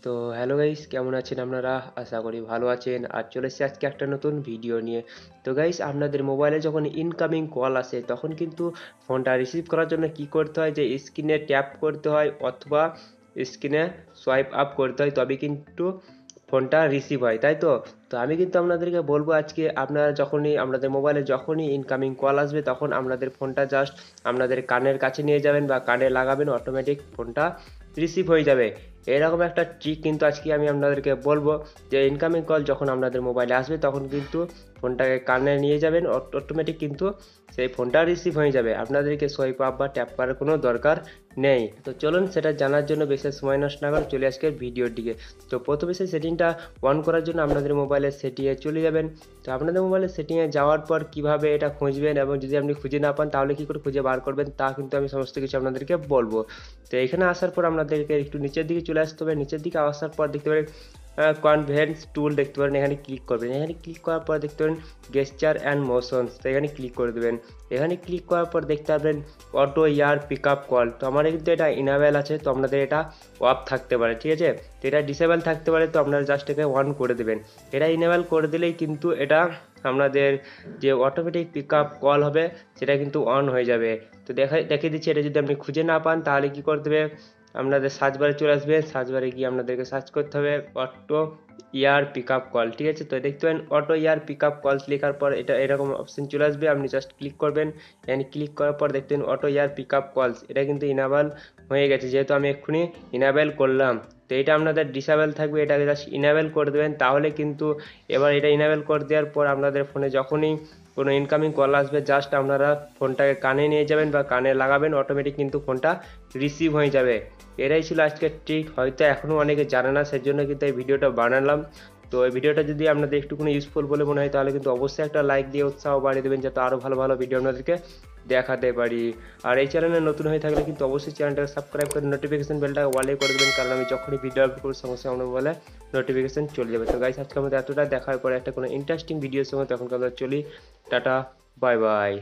তো hello guys, কেমন আছেন আপনারা? আশা করি ভালো আছেন। আর চলে এসেছি আজকে একটা নতুন ভিডিও নিয়ে। তো গাইস, আপনাদের মোবাইলে যখন ইনকামিং কল আসে তখন কিন্তু ফোনটা রিসিভ করার জন্য কি করতে হয়, যে স্ক্রিনে ট্যাপ করতে হয় অথবা স্ক্রিনে সোয়াইপ আপ করতে হয়, তবে কিন্তু ফোনটা রিসিভ হয়, তাই তো? তো আমি কিন্তু আপনাদেরকে বলবো আজকে, আপনারা যখনই আপনাদের মোবাইলে যখনই ইনকামিং কল আসবে তখন আপনাদের ফোনটা জাস্ট আপনাদের কানের কাছে নিয়ে যাবেন বা কানে লাগাবেন, অটোমেটিক ফোনটা রিসিভ হয়ে যাবে। এরকম একটা ট্রিক কিন্তু আজকে আমি আপনাদেরকে বলবো, যে ইনকামিং কল যখন আপনাদের মোবাইলে আসবে তখন কিন্তু ফোনটাকে কানে নিয়ে যাবেন, অটোমেটিক কিন্তু সেই ফোনটা রিসিভ হয়ে যাবে, আপনাদেরকে সোয়াইপ আপ বা ট্যাপ করার কোনো দরকার নেই। তো চলুন সেটা জানার জন্য বেশি সময় নষ্ট না করে চলে আজকে ভিডিওর দিকে। তো প্রথমে সেই সেটিংটা অন করার জন্য আপনাদের মোবাইলের সেটিংয়ে চলে যাবেন। তো আপনাদের মোবাইলের সেটিংয়ে যাওয়ার পর কিভাবে এটা খুঁজবেন এবং যদি আপনি খুঁজে না পান তাহলে কি করে খুঁজে বার করবেন তা কিন্তু আমি সমস্ত কিছু আপনাদেরকে বলবো। তো এখানে আসার পর আপনাদেরকে একটু নিচের দিকে চলে আসতে হবে। নিচের দিকে আসার পর দেখতে পারেন কনভেন্স টুল দেখতে পারেন, এখানে ক্লিক করবেন। এখানে ক্লিক করার পর দেখতে পারেন গেস্টার অ্যান্ড মোশনস, তো এখানে ক্লিক করে দেবেন। এখানে ক্লিক করার পর দেখতে পাবেন অটো ইয়ার পিক আপ কল, তো আমাদের কিন্তু এটা ইনাবেল আছে, তো আপনাদের এটা অফ থাকতে পারে, ঠিক আছে? তো এটা ডিসেবল থাকতে পারে, তো আপনারা জাস্ট একে অন করে দেবেন। এটা ইনেবল করে দিলেই কিন্তু এটা আপনাদের যে অটোমেটিক পিক আপ কল হবে সেটা কিন্তু অন হয়ে যাবে। তো দেখিয়ে দিচ্ছি, এটা যদি আপনি খুঁজে না পান তাহলে কি করতে হবে, আপনাদের সার্চ বারে চলে আসবে, সার্চ বারে গিয়ে আপনাদেরকে সার্চ করতে হবে অটো ইয়ার পিক আপ কল, ঠিক আছে? তো দেখতে পাবেন অটো ইয়ার পিক আপ কলস লেখার পর এটা এরকম অপশন চলে আসবে, আপনি জাস্ট ক্লিক করবেন। এখানে ক্লিক করার পর দেখতেন অটো ইয়ার পিক আপ কলস, এটা কিন্তু ইনাবেল হয়ে গেছে, যেহেতু আমি এক্ষুনি ইনাবেল করলাম। তো এটা আপনাদের ডিসেবল থাকবে, এটাকে জাস্ট ইনাবেল করে দেবেন, তাহলে কিন্তু এবার এটা ইনাবেল করে দেওয়ার পর আপনাদের ফোনে যখনই কোনো ইনকামিং কল আসবে জাস্ট আপনারা ফোনটাকে কানে নিয়ে যাবেন বা কানে লাগাবেন, অটোমেটিক কিন্তু ফোনটা রিসিভ হয়ে যাবে। এটাই ছিল আজকের ট্রিক, হয়তো এখনও অনেকে জানে না, সেজন্য কিন্তু এই ভিডিওটা বানালাম। তো এই ভিডিওটা যদি আপনাদের একটুখানি ইউজফুল বলে মনে হয় তাহলে কিন্তু অবশ্যই একটা লাইক দিয়ে উৎসাহ বাড়িয়ে দেবেন, যাতে আরও ভালো ভালো ভিডিও আপনাদেরকে দেখাতে পারি। আর এই চ্যানেলে নতুন হয়ে থাকলে কিন্তু অবশ্যই চ্যানেলটাকে সাবস্ক্রাইব করে নোটিফিকেশন বেলটাকে ওয়ালে করে দেবেন, কারণ আমি যখনই ভিডিও আপলোড করব সঙ্গে সঙ্গে আপনার মোবাইলে নোটিফিকেশন চলে যাবে। তো গাইস, আজকে আমাদের এতটা, দেখার পরে একটা কোনো ইন্টারেস্টিং ভিডিওর সঙ্গে, তখন আমরা চলি। Tata, bye bye.